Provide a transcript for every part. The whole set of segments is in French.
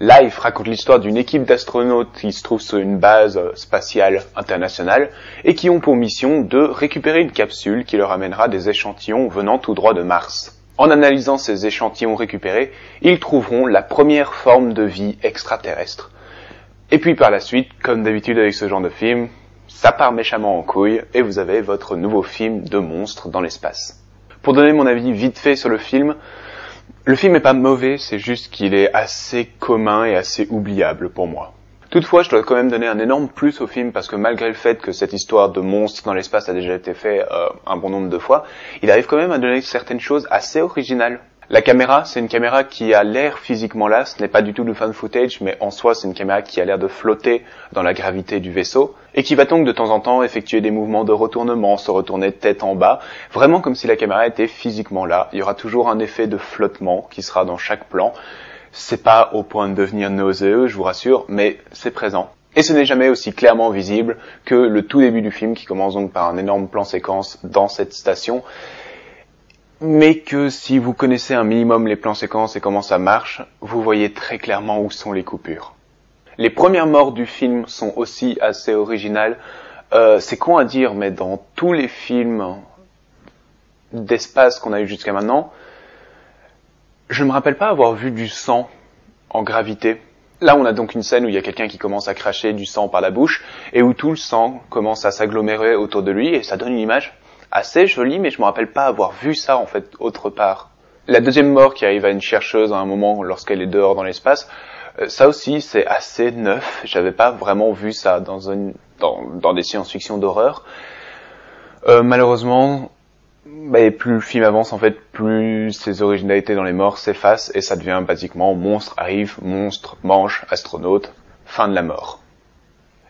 Life raconte l'histoire d'une équipe d'astronautes qui se trouve sur une base spatiale internationale et qui ont pour mission de récupérer une capsule qui leur amènera des échantillons venant tout droit de Mars. En analysant ces échantillons récupérés, ils trouveront la première forme de vie extraterrestre. Et puis par la suite, comme d'habitude avec ce genre de film, ça part méchamment en couille et vous avez votre nouveau film de monstre dans l'espace. Pour donner mon avis vite fait sur le film est pas mauvais, c'est juste qu'il est assez commun et assez oubliable pour moi. Toutefois, je dois quand même donner un énorme plus au film parce que malgré le fait que cette histoire de monstre dans l'espace a déjà été faite un bon nombre de fois, il arrive quand même à donner certaines choses assez originales. La caméra, c'est une caméra qui a l'air physiquement là, ce n'est pas du tout du fan footage, mais en soi c'est une caméra qui a l'air de flotter dans la gravité du vaisseau, et qui va donc de temps en temps effectuer des mouvements de retournement, se retourner tête en bas, vraiment comme si la caméra était physiquement là. Il y aura toujours un effet de flottement qui sera dans chaque plan. C'est pas au point de devenir nauséeux, je vous rassure, mais c'est présent. Et ce n'est jamais aussi clairement visible que le tout début du film, qui commence donc par un énorme plan séquence dans cette station, mais que si vous connaissez un minimum les plans séquences et comment ça marche, vous voyez très clairement où sont les coupures. Les premières morts du film sont aussi assez originales. C'est con à dire, mais dans tous les films d'espace qu'on a eu jusqu'à maintenant, je ne me rappelle pas avoir vu du sang en gravité. Là, on a donc une scène où il y a quelqu'un qui commence à cracher du sang par la bouche, et où tout le sang commence à s'agglomérer autour de lui, et ça donne une image assez jolie, mais je me rappelle pas avoir vu ça, en fait, autre part. La deuxième mort qui arrive à une chercheuse à un moment lorsqu'elle est dehors dans l'espace, ça aussi, c'est assez neuf. J'avais pas vraiment vu ça dans des science-fiction d'horreur. Malheureusement, plus le film avance, en fait, plus ces originalités dans les morts s'effacent, et ça devient basiquement monstre arrive, monstre mange, astronaute, fin de la mort.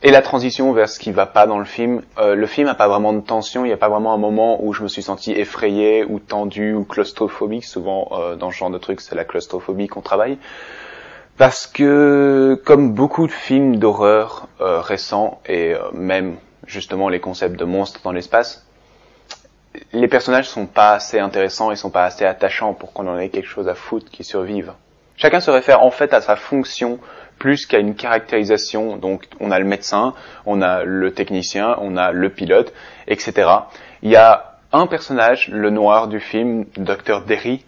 Et la transition vers ce qui va pas dans le film n'a pas vraiment de tension, il n'y a pas vraiment un moment où je me suis senti effrayé ou tendu ou claustrophobique. Souvent dans ce genre de trucs c'est la claustrophobie qu'on travaille, parce que comme beaucoup de films d'horreur récents et même justement les concepts de monstres dans l'espace, les personnages sont pas assez intéressants, ils sont pas assez attachants pour qu'on en ait quelque chose à foutre qui survive. Chacun se réfère en fait à sa fonction plus qu'à une caractérisation. Donc on a le médecin, on a le technicien, on a le pilote, etc. Il y a un personnage, le noir du film, Dr. Derry,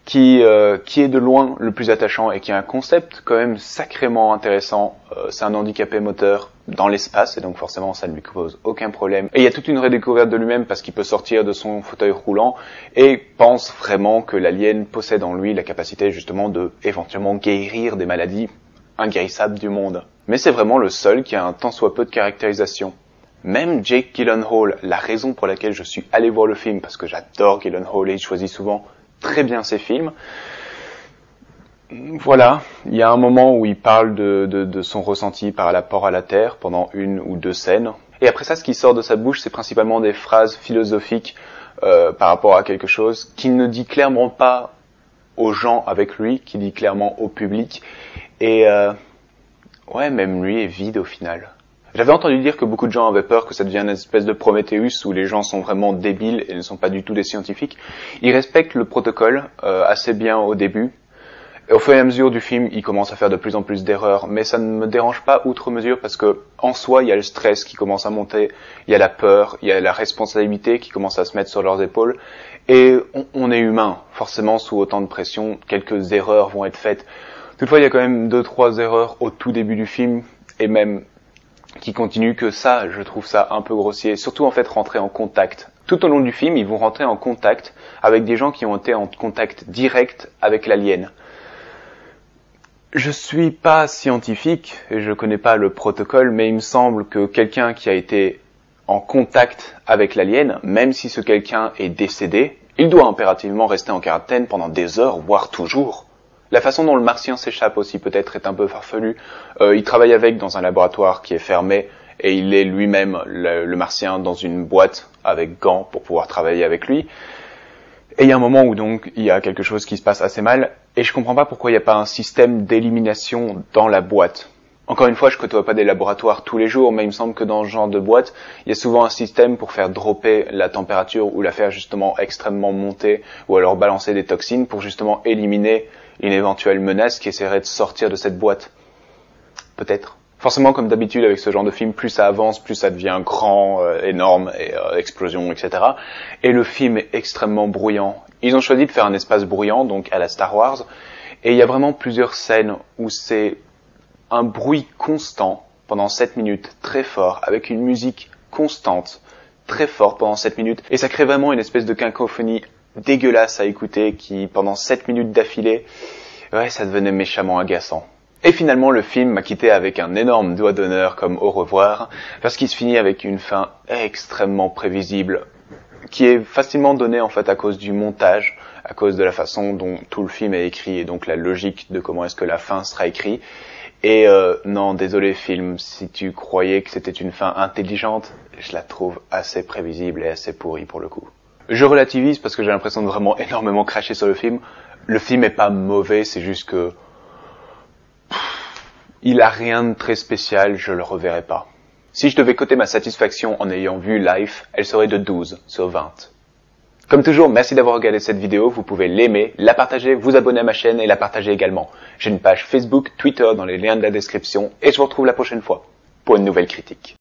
qui est de loin le plus attachant et qui a un concept quand même sacrément intéressant. C'est un handicapé moteur dans l'espace et donc forcément ça ne lui cause aucun problème. Et il y a toute une redécouverte de lui-même parce qu'il peut sortir de son fauteuil roulant et pense vraiment que l'alien possède en lui la capacité justement de éventuellement guérir des maladies inguérissables du monde. Mais c'est vraiment le seul qui a un tant soit peu de caractérisation. Même Jake Gyllenhaal, la raison pour laquelle je suis allé voir le film, parce que j'adore Gyllenhaal et il choisit souvent très bien ses films. Voilà, il y a un moment où il parle de son ressenti par rapport à la Terre pendant une ou deux scènes. Et après ça, ce qui sort de sa bouche, c'est principalement des phrases philosophiques par rapport à quelque chose qu'il ne dit clairement pas aux gens avec lui, qu'il dit clairement au public. Et même lui est vide au final. J'avais entendu dire que beaucoup de gens avaient peur que ça devienne une espèce de Prometheus où les gens sont vraiment débiles et ne sont pas du tout des scientifiques. Ils respectent le protocole assez bien au début. Et au fur et à mesure du film, ils commencent à faire de plus en plus d'erreurs, mais ça ne me dérange pas outre mesure parce que en soi, il y a le stress qui commence à monter, il y a la peur, il y a la responsabilité qui commence à se mettre sur leurs épaules. Et on est humain, forcément sous autant de pression, quelques erreurs vont être faites. Toutefois, il y a quand même 2-3 erreurs au tout début du film et même qui continue que ça, je trouve ça un peu grossier. Surtout en fait rentrer en contact. Tout au long du film, ils vont rentrer en contact avec des gens qui ont été en contact direct avec l'alien. Je suis pas scientifique et je connais pas le protocole, mais il me semble que quelqu'un qui a été en contact avec l'alien, même si ce quelqu'un est décédé, il doit impérativement rester en quarantaine pendant des heures, voire toujours. La façon dont le martien s'échappe aussi peut-être est un peu farfelue. Il travaille avec dans un laboratoire qui est fermé et il est lui-même le martien dans une boîte avec gants pour pouvoir travailler avec lui. Et il y a un moment où donc il y a quelque chose qui se passe assez mal et je comprends pas pourquoi il n'y a pas un système d'élimination dans la boîte. Encore une fois, je côtoie pas des laboratoires tous les jours, mais il me semble que dans ce genre de boîte, il y a souvent un système pour faire dropper la température ou la faire justement extrêmement monter, ou alors balancer des toxines pour justement éliminer une éventuelle menace qui essaierait de sortir de cette boîte. Peut-être. Forcément, comme d'habitude avec ce genre de film, plus ça avance, plus ça devient grand, énorme, et explosion, etc. Et le film est extrêmement bruyant. Ils ont choisi de faire un espace bruyant, donc à la Star Wars, et il y a vraiment plusieurs scènes où c'est un bruit constant pendant 7 minutes, très fort, avec une musique constante, très fort pendant 7 minutes, et ça crée vraiment une espèce de cacophonie dégueulasse à écouter qui, pendant 7 minutes d'affilée, ouais, ça devenait méchamment agaçant. Et finalement, le film m'a quitté avec un énorme doigt d'honneur comme au revoir, parce qu'il se finit avec une fin extrêmement prévisible, qui est facilement donnée en fait à cause du montage, à cause de la façon dont tout le film est écrit, et donc la logique de comment est-ce que la fin sera écrite. Et non, désolé film, si tu croyais que c'était une fin intelligente, je la trouve assez prévisible et assez pourrie pour le coup. Je relativise parce que j'ai l'impression de vraiment énormément cracher sur le film. Le film est pas mauvais, c'est juste que il a rien de très spécial, je le reverrai pas. Si je devais coter ma satisfaction en ayant vu Life, elle serait de 12 sur 20. Comme toujours, merci d'avoir regardé cette vidéo, vous pouvez l'aimer, la partager, vous abonner à ma chaîne et la partager également. J'ai une page Facebook, Twitter dans les liens de la description et je vous retrouve la prochaine fois pour une nouvelle critique.